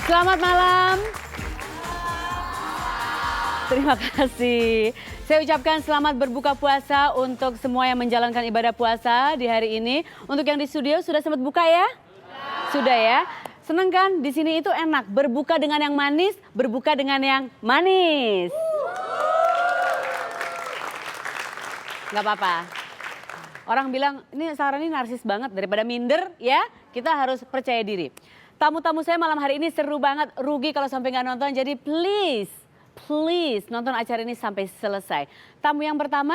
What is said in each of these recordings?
Selamat malam. Terima kasih. Saya ucapkan selamat berbuka puasa untuk semua yang menjalankan ibadah puasa di hari ini. Untuk yang di studio sudah sempat buka ya? Sudah ya? Seneng kan? Di sini itu enak. Berbuka dengan yang manis, berbuka dengan yang manis. Gak apa-apa. Orang bilang, ini Sarah ini narsis banget. Daripada minder ya, kita harus percaya diri. Tamu-tamu saya malam hari ini seru banget. Rugi kalau sampai gak nonton. Jadi please nonton acara ini sampai selesai. Tamu yang pertama,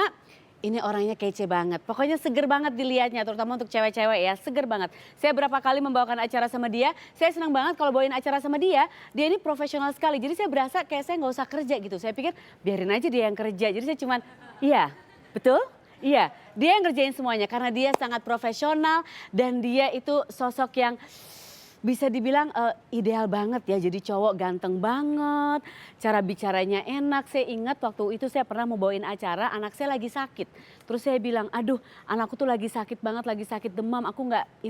ini orangnya kece banget. Pokoknya seger banget dilihatnya, terutama untuk cewek-cewek ya, seger banget. Saya berapa kali membawakan acara sama dia, saya senang banget kalau bawain acara sama dia. Dia ini profesional sekali, jadi saya berasa kayak saya nggak usah kerja gitu. Saya pikir biarin aja dia yang kerja, jadi saya cuman, iya, betul? Iya, dia yang ngerjain semuanya karena dia sangat profesional dan dia itu sosok yang bisa dibilang ideal banget ya, jadi cowok ganteng banget, cara bicaranya enak. Saya ingat waktu itu saya pernah mau bawain acara, anak saya lagi sakit. Terus saya bilang, aduh anakku tuh lagi sakit banget, lagi sakit demam, aku nggak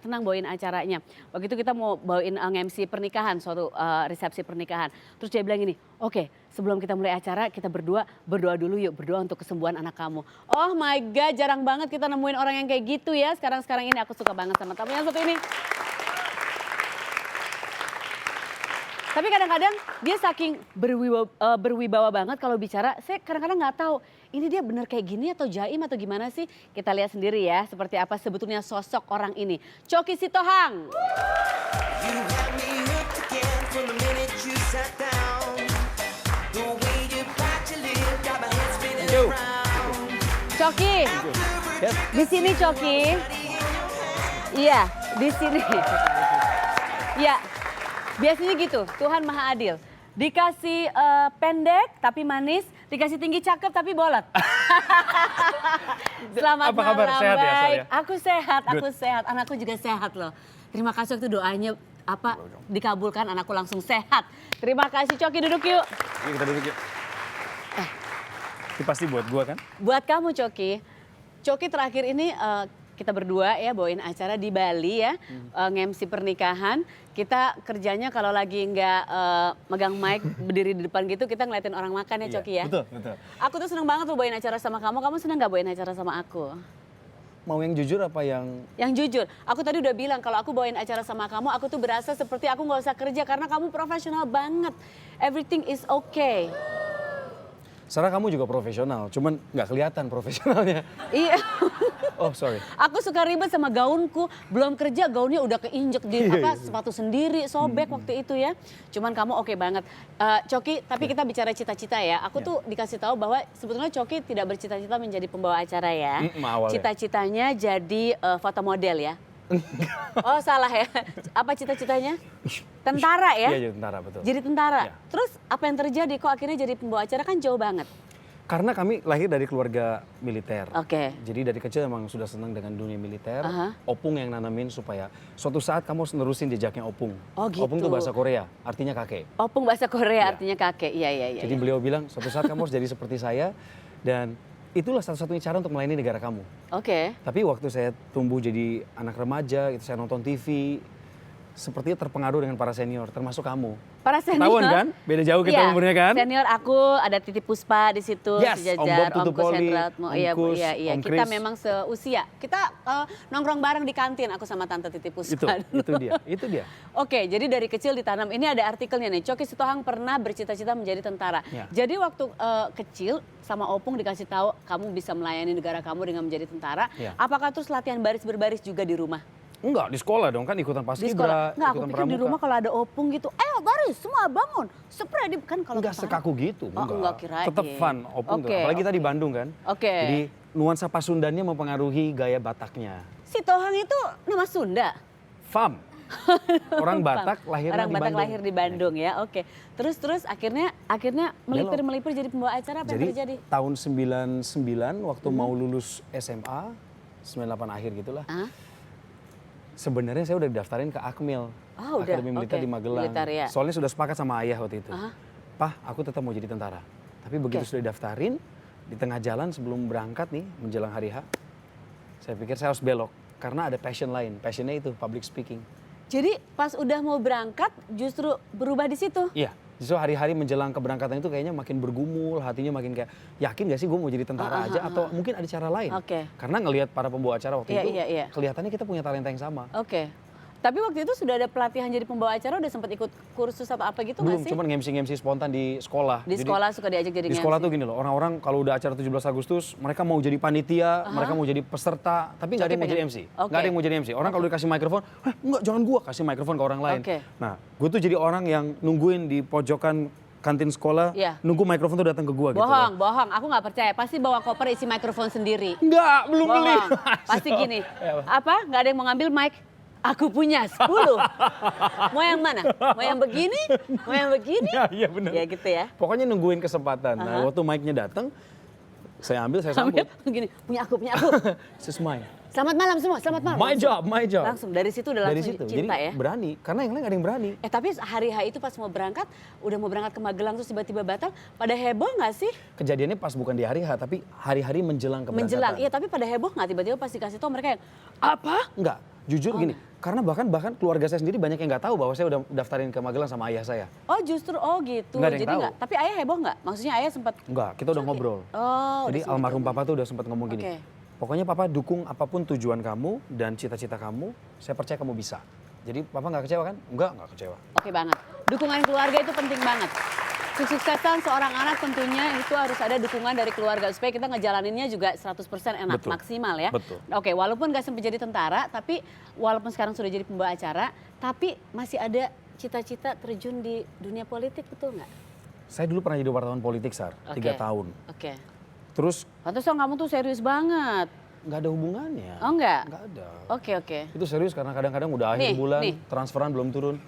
tenang bawain acaranya. Waktu itu kita mau bawain nge-MC pernikahan, suatu resepsi pernikahan. Terus dia bilang gini, oke, sebelum kita mulai acara kita berdoa dulu yuk, berdoa untuk kesembuhan anak kamu. Oh my God, jarang banget kita nemuin orang yang kayak gitu ya. Sekarang ini aku suka banget sama tamu yang satu ini. Tapi kadang-kadang dia saking berwibawa banget kalau bicara, saya kadang-kadang nggak tahu ini dia bener kayak gini atau jaim atau gimana sih. Kita lihat sendiri ya seperti apa sebetulnya sosok orang ini. Choky Sitohang. Choky, di sini Choky. Iya, di sini. Iya. Biasanya gitu, Tuhan Maha Adil. Dikasih pendek tapi manis, dikasih tinggi cakep tapi bolot. Selamat Apa kabar? malam, Sehat ya, baik. Sar, ya? Aku sehat, anakku juga sehat loh. Terima kasih waktu doanya dikabulkan, anakku langsung sehat. Terima kasih, Choky duduk yuk. Yuk kita duduk yuk. Ini pasti buat gua kan? Buat kamu Choky. Choky terakhir ini kita berdua ya bawain acara di Bali ya, nge-MC pernikahan. Kita kerjanya kalau lagi nggak megang mic berdiri di depan gitu, kita ngeliatin orang makan ya Choky ya. Betul, betul. Aku tuh seneng banget tuh bawain acara sama kamu. Kamu seneng nggak bawain acara sama aku? Mau yang jujur apa yang... Yang jujur, aku tadi udah bilang kalau aku bawain acara sama kamu, aku tuh berasa seperti aku nggak usah kerja karena kamu profesional banget. Everything is okay. Sarah kamu juga profesional, cuman nggak kelihatan profesionalnya. Iya. Oh sorry. Aku suka ribet sama gaunku, belum kerja gaunnya udah keinjek di sepatu sendiri, sobek waktu itu ya. Cuman kamu oke banget. Choky, tapi kita bicara cita-cita ya. Aku tuh dikasih tahu bahwa sebetulnya Choky tidak bercita-cita menjadi pembawa acara ya. Cita-citanya jadi foto model ya. Oh salah ya. Apa cita-citanya? Tentara ya? Iya jadi tentara betul. Jadi tentara. Ya. Terus apa yang terjadi kok akhirnya jadi pembawa acara, kan jauh banget. Karena kami lahir dari keluarga militer. Oke. Jadi dari kecil emang sudah senang dengan dunia militer. Opung yang nanamin supaya suatu saat kamu harus nerusin jejaknya Opung. Oh gitu. Opung itu bahasa Korea, artinya kakek. Opung bahasa Korea Ya. artinya kakek. Iya. Jadi beliau bilang suatu saat kamu harus jadi seperti saya dan itulah satu-satunya cara untuk melayani negara kamu. Oke. Tapi waktu saya tumbuh jadi anak remaja, itu saya nonton TV, sepertinya terpengaruh dengan para senior, termasuk kamu. Para senior. Ketahuan kan? Beda jauh kita umurnya kan? Senior aku ada Titi Puspa di situ, Yes, sejajar Om Bob Tutupoli, Hendratmo. Om Iya. Om Kita Chris. memang seusia. Kita nongkrong bareng di kantin aku sama Tante Titi Puspa. Itu dia. Oke, jadi dari kecil ditanam. Ini ada artikelnya nih. Choky Sitohang pernah bercita-cita menjadi tentara. Ya. Jadi waktu kecil sama Opung dikasih tahu kamu bisa melayani negara kamu dengan menjadi tentara. Ya. Apakah terus latihan baris berbaris juga di rumah? Enggak, di sekolah dong kan ikutan Di paskibra, sekolah? Nggak, aku ikutan pikir di pramuka. rumah kalau ada Opung gitu, ayo baris semua bangun. Spray di kan kalau Enggak tentara. sekaku gitu, Oh, enggak kirain. Tetap fun, Opung tuh. Oke, Apalagi kita di Bandung kan. Oke. Jadi nuansa Pasundannya mempengaruhi gaya Bataknya. Sitohang itu nama Sunda. Fam. Orang Batak lahir Orang di Batak Bandung. lahir di Bandung ya, oke. Terus akhirnya melipir jadi pembawa acara, apa yang terjadi? Jadi tahun 99 waktu mau lulus SMA, 98 akhir gitulah. Sebenarnya saya udah didaftarin ke Akmil, Oh, udah. Akademi Militer Oke, di Magelang. militer, ya. Soalnya sudah sepakat sama ayah waktu itu. Pah, aku tetap mau jadi tentara. Tapi begitu sudah didaftarin, di tengah jalan sebelum berangkat nih, menjelang hari H, saya pikir saya harus belok. Karena ada passion lain, passionnya itu public speaking. Jadi pas udah mau berangkat justru berubah di situ? Iya, justru hari-hari menjelang keberangkatan itu kayaknya makin bergumul, hatinya makin kayak yakin gak sih gue mau jadi tentara aja atau mungkin ada cara lain. Oke. Karena ngelihat para pembawa acara waktu itu Iya. kelihatannya kita punya talenta yang sama. Oke. Tapi waktu itu sudah ada pelatihan jadi pembawa acara, udah sempat ikut kursus atau apa gitu Belum, nggak sih? cuman MC spontan di sekolah. Di Jadi, sekolah suka diajak jadi di sekolah tuh gini loh, orang-orang kalau udah acara 17 Agustus, mereka mau jadi panitia, mereka mau jadi peserta, tapi nggak ada yang mau jadi MC. Nggak ada yang mau jadi MC. Orang kalau dikasih mikrofon, enggak jangan gua, kasih mikrofon ke orang lain. Oke. Nah, gue tuh jadi orang yang nungguin di pojokan kantin sekolah, Iya. nunggu mikrofon tuh datang ke gua gitu Bohong, loh. bohong. Aku nggak percaya. Pasti bawa koper isi mikrofon sendiri. Enggak, belum beli. Bohong. Pasti gini. Apa? Nggak ada yang mau ngambil mic? Aku punya 10. Mau yang mana? Mau yang begini? Mau yang begini? Iya benar. Ya gitu ya. Pokoknya nungguin kesempatan. Nah, waktu mic-nya datang, saya ambil, saya Sambil sambut. begini, punya aku. This is mine. Selamat malam semua, selamat malam. My job, my job. Langsung dari situ udah Dari langsung situ, cinta jadi ya. berani. Karena yang lain gak ada yang berani. Tapi hari H itu pas mau berangkat, udah mau berangkat ke Magelang terus tiba-tiba batal, pada heboh nggak sih? Kejadiannya pas bukan di hari H, tapi hari-hari menjelang keberangkatan. Menjelang, iya tapi pada heboh nggak tiba-tiba pas dikasih tau mereka yang apa? Enggak, jujur gini. Karena bahkan keluarga saya sendiri banyak yang nggak tahu bahwa saya udah daftarin ke Magelang sama ayah saya. Oh justru, oh gitu. Nggak ada yang Jadi tahu. nggak, tapi ayah heboh nggak? Maksudnya ayah sempat, Enggak, kita udah ngobrol. oh Jadi udah sempat almarhum ngomong. papa tuh udah sempat ngomong gini. Oke. Pokoknya papa dukung apapun tujuan kamu dan cita-cita kamu, saya percaya kamu bisa. Jadi papa nggak kecewa kan? Nggak kecewa. Oke banget. Dukungan keluarga itu penting banget. Kesuksesan seorang anak tentunya itu harus ada dukungan dari keluarga supaya kita ngejalaninnya juga 100% enak, Betul. maksimal ya. Betul. Oke, walaupun gak sempat jadi tentara, tapi walaupun sekarang sudah jadi pembawa acara, tapi masih ada cita-cita terjun di dunia politik, betul nggak? Saya dulu pernah jadi wartawan politik, Sar, 3 tahun. Oke. Terus Pantesan kamu tuh serius banget. nggak ada hubungannya. Oh nggak? Nggak ada. Oke. Itu serius karena kadang-kadang udah akhir Nih, bulan, nih. transferan belum turun.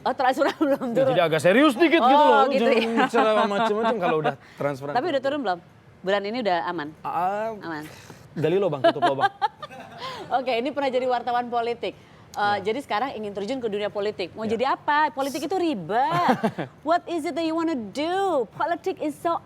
Oh transferan belum Ya, turun. jadi agak serius dikit gitu Oh, loh. gitu Jangan ya. bicara macam-macam kalau udah transferan. Tapi udah turun belum? Bulan ini udah aman? Ah, Aman. gali lubang, tutup lubang. Oke, ini pernah jadi wartawan politik. Jadi sekarang ingin terjun ke dunia politik. Mau jadi apa? Politik itu ribet. What is it that you wanna do? Politik is so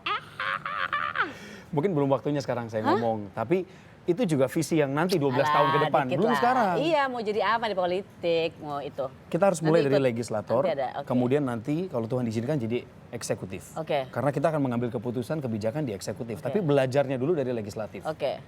Mungkin belum waktunya sekarang saya ngomong. Tapi itu juga visi yang nanti 12 tahun ke Alah, depan. dikit Belum lah. sekarang. Iya, mau jadi apa di politik? Mau itu. Kita harus mulai Nanti dari ikut. legislator, Nanti ada, oke. kemudian nanti kalau Tuhan izinkan jadi eksekutif. Oke. Karena kita akan mengambil keputusan kebijakan di eksekutif. Tapi belajarnya dulu dari legislatif. Oke.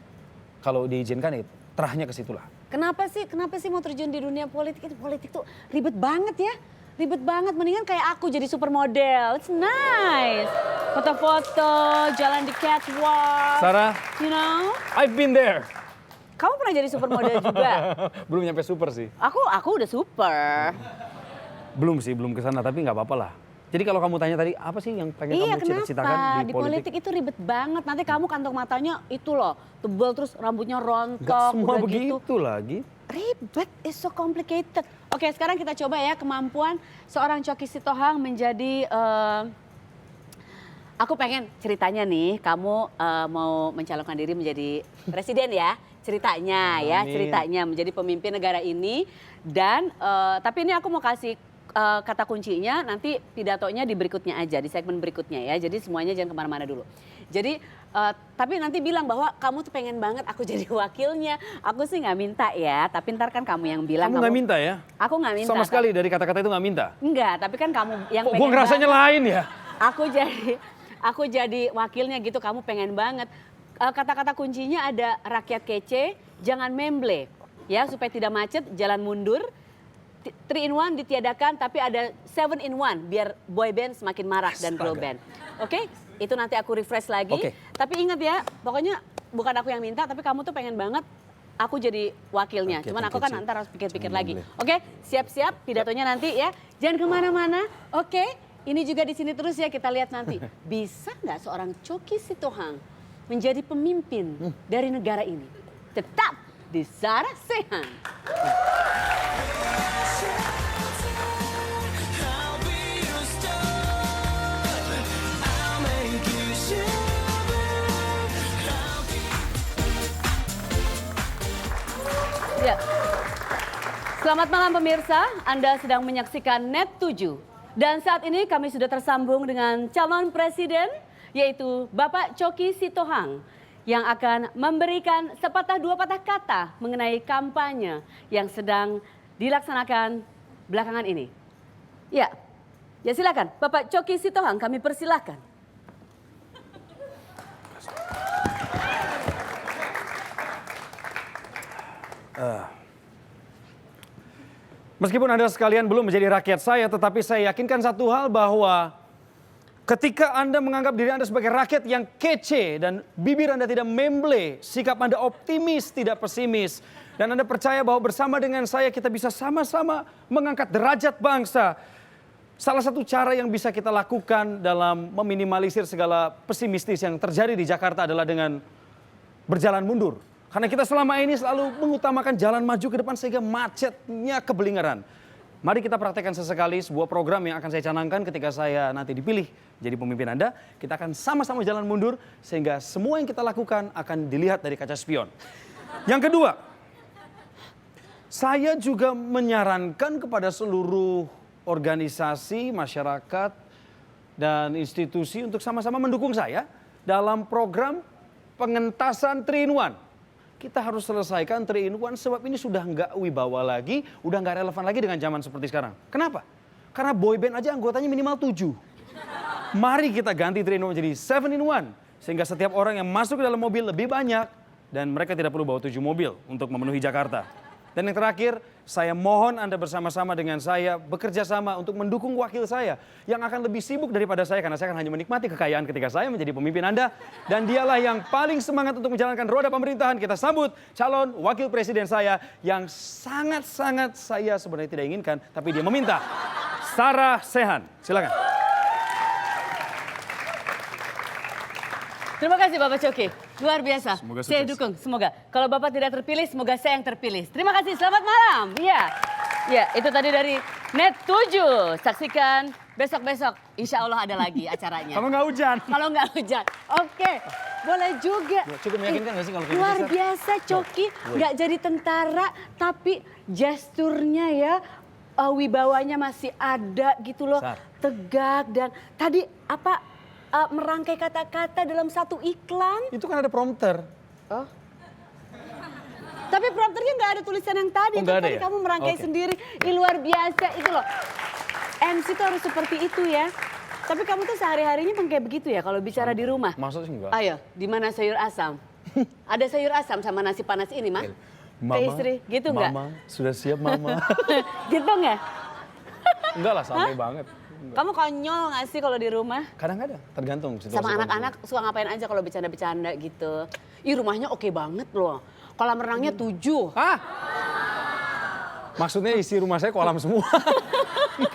Kalau diizinkan ya terahnya ke situlah. Kenapa sih mau terjun di dunia politik? Itu politik tuh ribet banget ya. Ribet banget, mendingan kayak aku jadi supermodel. It's nice. Foto-foto, jalan di catwalk. Sarah, You know? I've been there. Kamu pernah jadi supermodel juga? Belum nyampe super sih. Aku udah super. Belum sih, belum ke sana tapi nggak apa-apa lah. Jadi kalau kamu tanya tadi apa sih yang pengen Iya, kamu cita-citakan kenapa? di politik? Itu ribet banget. Nanti kamu kantong matanya itu loh, tebal terus rambutnya rontok. Gak semua udah begitu gitu. lagi. Ribet, it's so complicated. Oke, sekarang kita coba ya kemampuan seorang Choky Sitohang menjadi... aku pengen ceritanya nih, kamu mau mencalonkan diri menjadi presiden ya. Ceritanya ya, Amin. ceritanya menjadi pemimpin negara ini. Dan, tapi ini aku mau kasih kata kuncinya, nanti pidatonya di berikutnya aja, di segmen berikutnya ya. Jadi semuanya jangan kemana-mana dulu. Jadi, tapi nanti bilang bahwa kamu tuh pengen banget aku jadi wakilnya. Aku sih nggak minta ya, tapi ntar kan kamu yang bilang. Kamu nggak minta ya? Aku nggak minta. Sama sekali dari kata-kata itu nggak minta? Enggak, tapi kan kamu yang Kok pengen gue ngerasanya banget. lain ya? Aku jadi wakilnya gitu, kamu pengen banget. Kata-kata kuncinya ada rakyat kece, jangan memble. Ya, supaya tidak macet, jalan mundur. 3 in 1 ditiadakan, tapi ada 7 in 1 biar boy band semakin marak dan girl band. Oke, itu nanti aku refresh lagi. Oke. Tapi ingat ya, pokoknya bukan aku yang minta, tapi kamu tuh pengen banget aku jadi wakilnya. Oke, Cuman thank aku you, kan Ci. nanti harus pikir-pikir Jangan lagi. memble. Oke, siap-siap pidatonya nanti ya. Jangan kemana-mana. Oke, ini juga di sini terus ya, kita lihat nanti. Bisa nggak seorang Choky Sitohang menjadi pemimpin dari negara ini? Tetap di Zara Sehan. Ya. Selamat malam pemirsa, Anda sedang menyaksikan Net 7. Dan saat ini kami sudah tersambung dengan calon presiden, yaitu Bapak Choky Sitohang, yang akan memberikan sepatah dua patah kata mengenai kampanye yang sedang dilaksanakan belakangan ini? Ya, ya silakan. Bapak Coki Sitohang kami persilakan. Meskipun Anda sekalian belum menjadi rakyat saya, tetapi saya yakinkan satu hal bahwa ketika Anda menganggap diri Anda sebagai rakyat yang kece dan bibir Anda tidak memble, sikap Anda optimis, tidak pesimis, dan Anda percaya bahwa bersama dengan saya kita bisa sama-sama mengangkat derajat bangsa. Salah satu cara yang bisa kita lakukan dalam meminimalisir segala pesimistis yang terjadi di Jakarta adalah dengan berjalan mundur. Karena kita selama ini selalu mengutamakan jalan maju ke depan sehingga macetnya kebelingeran. Mari kita praktekkan sesekali sebuah program yang akan saya canangkan ketika saya nanti dipilih jadi pemimpin Anda. Kita akan sama-sama jalan mundur sehingga semua yang kita lakukan akan dilihat dari kaca spion. Yang kedua, saya juga menyarankan kepada seluruh organisasi, masyarakat, dan institusi untuk sama-sama mendukung saya dalam program pengentasan 3-in-1. Kita harus selesaikan 3-in-1 sebab ini sudah nggak wibawa lagi, udah nggak relevan lagi dengan zaman seperti sekarang. Kenapa? Karena boyband aja anggotanya minimal 7. Mari kita ganti 3-in-1 jadi 7-in-1. Sehingga setiap orang yang masuk ke dalam mobil lebih banyak dan mereka tidak perlu bawa 7 mobil untuk memenuhi Jakarta. Dan yang terakhir, saya mohon Anda bersama-sama dengan saya bekerja sama untuk mendukung wakil saya yang akan lebih sibuk daripada saya karena saya akan hanya menikmati kekayaan ketika saya menjadi pemimpin Anda dan dialah yang paling semangat untuk menjalankan roda pemerintahan. Kita sambut calon wakil presiden saya yang sangat-sangat saya sebenarnya tidak inginkan tapi dia meminta. Sarah Sechan, silakan. Terima kasih Bapak Coki, luar biasa. Semoga sukses. Saya dukung, semoga. Kalau Bapak tidak terpilih, semoga saya yang terpilih. Terima kasih, selamat malam. Ya, itu tadi dari Net7. Saksikan besok-besok, insya Allah ada lagi acaranya. Kalau nggak hujan. Kalau nggak hujan, oke. Boleh juga. Cukup meyakinkan nggak sih kalau kayak Luar gitu, biasa Coki, nggak jadi tentara, tapi gesturnya ya, wibawanya masih ada gitu loh. Sar. Tegak dan tadi apa... merangkai kata-kata dalam satu iklan. Itu kan ada prompter. Oh. Tapi prompternya nggak ada tulisan yang tadi. Oh, nggak ada Tadi ya? kamu merangkai Oke. sendiri. Ih, luar biasa itu loh. MC tuh harus seperti itu ya. Tapi kamu tuh sehari-harinya emang kayak begitu ya kalau bicara di rumah? Maksudnya enggak. Ayo, di mana sayur asam? Ada sayur asam sama nasi panas ini, Mah? Mama, Ke istri, gitu nggak? Mama, sudah siap Mama. Gitu nggak? Enggak lah, santai banget. Enggak. Kamu konyol nggak sih kalau di rumah? Kadang-kadang, tergantung situasi. Sama kondisi. anak-anak suka ngapain aja kalau bercanda-bercanda gitu. Ih, rumahnya oke banget loh. Kolam renangnya 7. Hah? Maksudnya isi rumah saya kolam semua.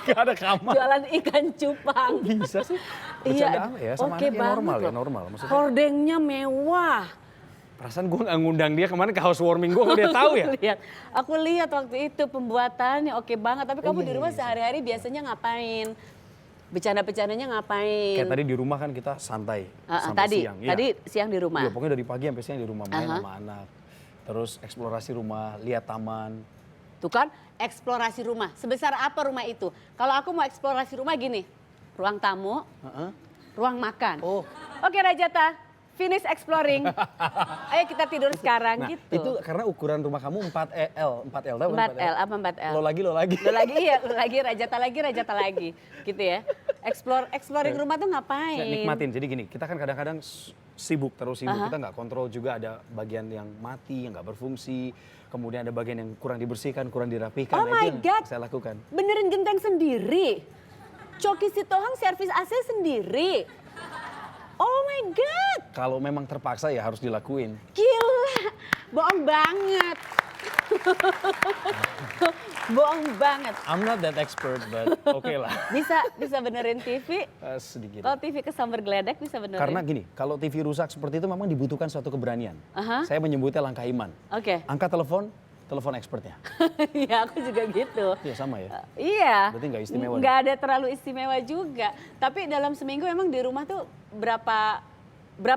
Gak ada kamar. Jualan ikan cupang. Bisa sih. Bercanda apa ya? Sama oke anak ya banget normal ya, loh. normal. Maksudnya Hordengnya mewah. perasaan gue gak ngundang dia kemarin ke housewarming gue, dia tahu ya. Aku lihat waktu itu pembuatannya oke banget. Tapi kamu iya, di rumah iya. sehari-hari biasanya ngapain? Bercanda-bercandanya ngapain? Kayak tadi di rumah kan kita santai sampai tadi, siang. tadi siang di rumah. Iya, pokoknya dari pagi sampai siang di rumah main sama anak. Terus eksplorasi rumah, lihat taman. Tuh kan, eksplorasi rumah. Sebesar apa rumah itu? Kalau aku mau eksplorasi rumah gini, ruang tamu, ruang makan. Oh. Oke Rajata, finish exploring. Ayo kita tidur sekarang Nah, gitu. itu karena ukuran rumah kamu 4L. 4L tahu kan? 4L, apa 4L? Lo lagi. Lo lagi, iya, lo lagi, Rajata lagi. Gitu ya. Exploring rumah tuh ngapain? Nah, nikmatin, jadi gini, kita kan kadang-kadang sibuk, kita nggak kontrol juga ada bagian yang mati, yang nggak berfungsi, kemudian ada bagian yang kurang dibersihkan, kurang dirapihkan. Oh my itu God, yang saya lakukan. benerin genteng sendiri? Coki Sitohang servis AC sendiri? Oh my God, Kalau memang terpaksa ya harus dilakuin. gila, bohong banget. Bohong banget. I'm not that expert, but oke lah. Bisa benerin TV? Sedikit. Kalau TV kesambar geledek bisa benerin? Karena gini, kalau TV rusak seperti itu memang dibutuhkan suatu keberanian. Saya menyebutnya langkah iman. Oke. Angkat telepon expertnya. Iya, aku juga gitu. Iya sama ya. Iya. Berarti nggak istimewa Nggak ada terlalu istimewa juga. Tapi dalam seminggu emang di rumah tuh berapa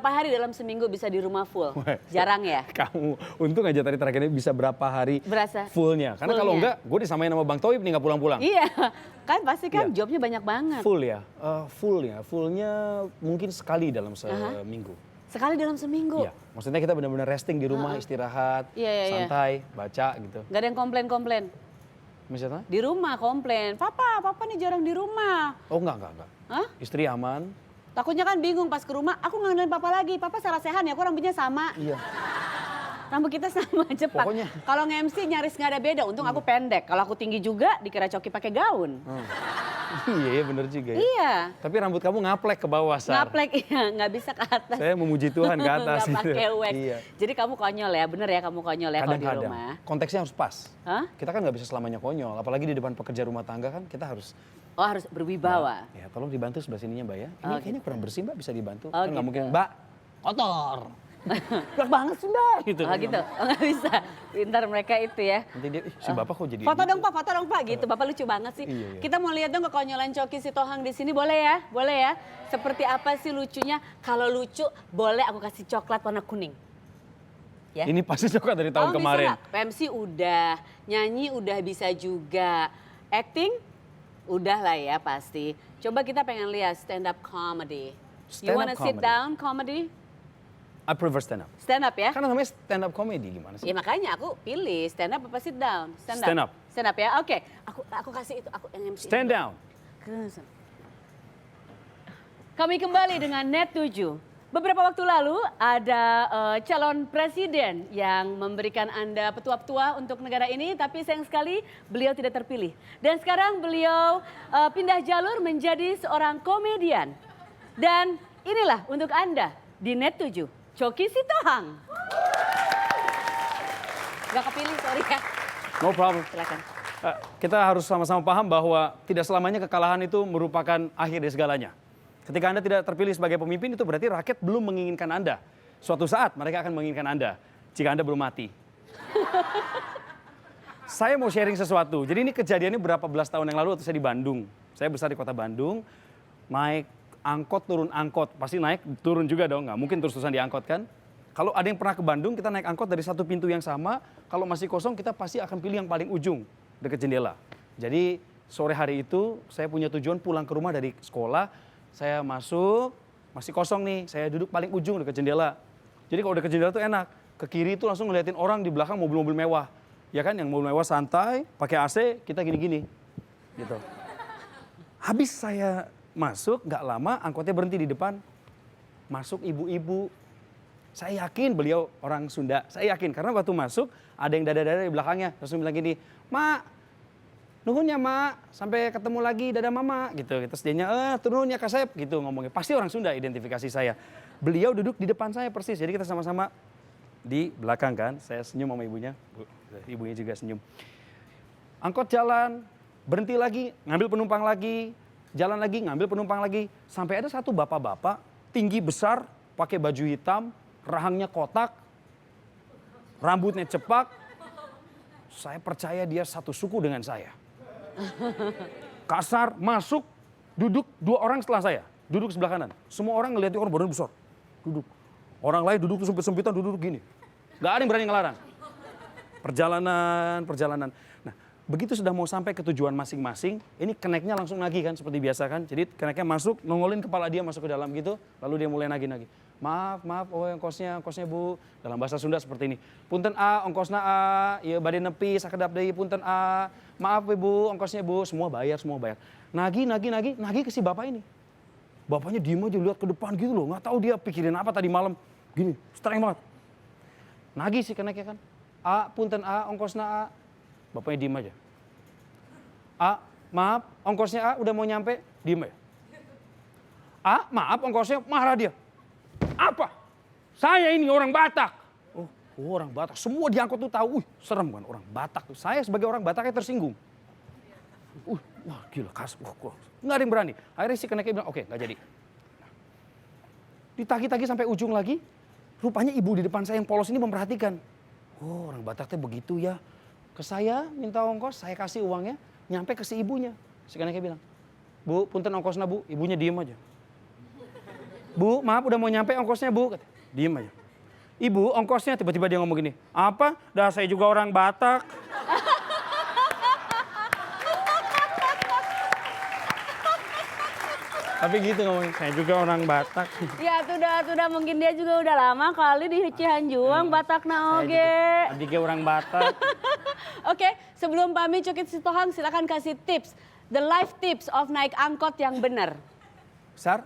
hari dalam seminggu bisa di rumah full? Jarang ya? Kamu, untung aja tadi terakhir ini bisa berapa hari Berasa? fullnya. Karena kalau enggak, gue disamain sama Bang Toib nih nggak pulang-pulang. Iya, kan pasti kan Iya. jobnya banyak banget. Full ya, fullnya mungkin sekali dalam seminggu. Sekali dalam seminggu? Iya, maksudnya kita benar-benar resting di rumah, istirahat, Iya, iya, iya. santai, baca gitu. Gak ada yang komplain-komplain? Misalnya? Di rumah komplain, papa nih jarang di rumah. Oh enggak. Hah? Istri aman. Takutnya kan bingung pas ke rumah, aku ngandelin papa lagi. Papa salah sehan ya, kok rambutnya sama. Iya. Rambut kita sama aja, Pak. Pokoknya. Kalau nge-MC nyaris nggak ada beda. Untung aku pendek. Kalau aku tinggi juga dikira Coki pakai gaun. Iya bener juga ya. Iya. Tapi rambut kamu ngaplek ke bawah, Sar. Ngaplek, iya. Nggak bisa ke atas. Saya memuji Tuhan ke atas. Nggak pakai wax. Iya. Jadi kamu konyol ya, bener ya kamu konyol ya kalau di Kadang-kadang. rumah. Konteksnya harus pas. Hah? Kita kan nggak bisa selamanya konyol. Apalagi di depan pekerja rumah tangga kan kita harus. Oh harus berwibawa. Ya tolong dibantu sebelah sininya Mbak ya. Ini Oh, kayaknya gitu. kurang bersih Mbak, bisa dibantu. Oh, Kan nggak gitu. mungkin Mbak, kotor. Berat banget sih Mbak. Gitu. Oh gitu, oh, nggak bisa. Pintar mereka itu ya. Nanti dia, si Bapak kok jadi Foto gitu? dong Pak, foto dong Pak. Gitu, Bapak lucu banget sih. Iya. Kita mau lihat dong kekonyolan Coki Sitohang di sini, boleh ya? Boleh ya? Seperti apa sih lucunya? Kalau lucu, boleh aku kasih coklat warna kuning. Ya. Ini pasti coklat dari tahun Kamu kemarin. bisa nggak? PMC udah, nyanyi udah bisa juga. Acting udah lah ya pasti. Coba kita pengen lihat stand up comedy. You Stand up wanna sit comedy. down comedy? I prefer stand up. Stand up ya? Karena namanya stand up comedy gimana sih? Ya makanya aku pilih stand up apa sit down? Stand up. Stand up ya. Oke. Aku kasih itu aku yang MC. Stand down. Kami kembali dengan Net 7. Beberapa waktu lalu ada calon presiden yang memberikan Anda petua-petua untuk negara ini, tapi sayang sekali beliau tidak terpilih. Dan sekarang beliau pindah jalur menjadi seorang komedian. Dan inilah untuk Anda di Net 7, Coki Sitohang. Gak kepilih, sorry ya. No problem. Silakan. Kita harus sama-sama paham bahwa tidak selamanya kekalahan itu merupakan akhir dari segalanya. Ketika Anda tidak terpilih sebagai pemimpin itu berarti rakyat belum menginginkan Anda. Suatu saat mereka akan menginginkan Anda jika Anda belum mati. Saya mau sharing sesuatu. Jadi ini kejadiannya berapa belas tahun yang lalu waktu saya di Bandung. Saya besar di kota Bandung, naik angkot turun angkot. Pasti naik turun juga dong, nggak mungkin terus-terusan di angkot kan. Kalau ada yang pernah ke Bandung, kita naik angkot dari satu pintu yang sama. Kalau masih kosong kita pasti akan pilih yang paling ujung, dekat jendela. Jadi sore hari itu saya punya tujuan pulang ke rumah dari sekolah. Saya masuk, masih kosong nih, saya duduk paling ujung dekat jendela. Jadi kalau dekat jendela tuh enak, ke kiri itu langsung ngeliatin orang di belakang mobil-mobil mewah. Ya kan, yang mobil mewah santai, pakai AC, kita gini-gini. Gitu. Habis saya masuk, nggak lama angkotnya berhenti di depan. Masuk ibu-ibu. Saya yakin beliau orang Sunda, saya yakin. Karena waktu masuk, ada yang dada-dada di belakangnya. Langsung bilang gini, Mak, nuhun ya mak, sampai ketemu lagi dadah mama gitu. Terus dianya, turun ya Kasep gitu ngomongnya. Pasti orang Sunda identifikasi saya. Beliau duduk di depan saya persis, jadi kita sama-sama di belakang kan. Saya senyum sama ibunya, ibunya juga senyum. Angkot jalan, berhenti lagi, ngambil penumpang lagi, jalan lagi, ngambil penumpang lagi. Sampai ada satu bapak-bapak, tinggi besar, pakai baju hitam, rahangnya kotak, rambutnya cepak. Saya percaya dia satu suku dengan saya. Kasar, masuk, duduk 2 orang setelah saya. Duduk sebelah kanan. Semua orang ngeliatin orang badan besar. Duduk. Orang lain duduk sempit-sempitan, duduk gini. Gak ada yang berani ngelarang. Perjalanan. Nah, begitu sudah mau sampai ke tujuan masing-masing, ini keneknya langsung nagih kan, seperti biasa kan. Jadi keneknya masuk, nongolin kepala dia masuk ke dalam gitu, lalu dia mulai nagih-nagih. Maaf, oh ongkosnya bu. Dalam bahasa Sunda seperti ini. Punten A, ongkosna A, ya badai nepi, sakedap deui punten A. Maaf ibu, ongkosnya bu, semua bayar. Nagih ke si bapak ini. Bapaknya diem aja lihat ke depan gitu loh, nggak tahu dia pikirin apa tadi malam. Gini, streng banget. Nagih sih keneknya kan. A, punten A, ongkosna A. Bapaknya diem aja. A, maaf, ongkosnya A udah mau nyampe, diem aja. A, maaf ongkosnya, marah dia. Apa? Saya ini orang Batak. Oh, orang Batak. Semua diangkut tuh tahu. Serem kan orang Batak tuh. Saya sebagai orang Bataknya tersinggung. Wah gila kas. Nggak ada yang berani. Akhirnya si keneknya bilang, oke nggak jadi. Ditagi-tagi sampai ujung lagi. Rupanya ibu di depan saya yang polos ini memperhatikan. Oh orang Batak teh begitu ya. Ke saya minta ongkos, saya kasih uangnya. Nyampe ke si ibunya. Si keneknya bilang, Bu punten ongkosna bu. Ibunya diem aja. Bu, maaf udah mau nyampe ongkosnya bu. Diem aja. Ibu, ongkosnya tiba-tiba dia ngomong gini. Apa? Dah saya juga orang Batak. Tapi gitu ngomongnya, saya juga orang Batak. Ya sudah mungkin dia juga udah lama kali di Cianjuang, Batak Naoge. Adiknya orang Batak. Oke, sebelum pamit Cokit Sitohang silakan kasih tips. The life tips of naik angkot yang benar. Sar,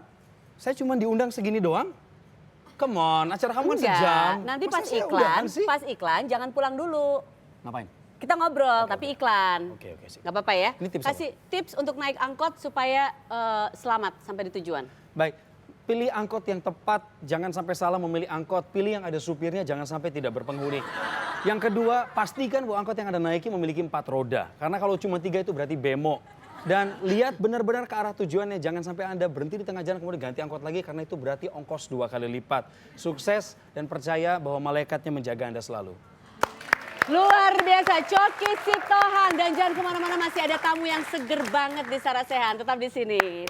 saya cuma diundang segini doang. Come on, acara kamu kan sejam. Nanti Masa pas saya udahan iklan, sih? pas iklan jangan pulang dulu. Ngapain? Kita ngobrol tapi iklan. Oke, sip. Gak apa-apa ya. Ini tips Kasih tips untuk naik angkot supaya selamat sampai di tujuan. Baik, pilih angkot yang tepat, jangan sampai salah memilih angkot. Pilih yang ada supirnya, jangan sampai tidak berpenghuni. Yang kedua, pastikan bahwa angkot yang Anda naiki memiliki 4 roda. Karena kalau cuma 3 itu berarti bemo. Dan lihat benar-benar ke arah tujuannya, jangan sampai Anda berhenti di tengah jalan kemudian ganti angkot lagi karena itu berarti ongkos 2 kali lipat. Sukses dan percaya bahwa malaikatnya menjaga Anda selalu. Luar biasa, Cokit Sitohang. Dan jangan kemana-mana, masih ada tamu yang seger banget di Sarasehan. Tetap di sini.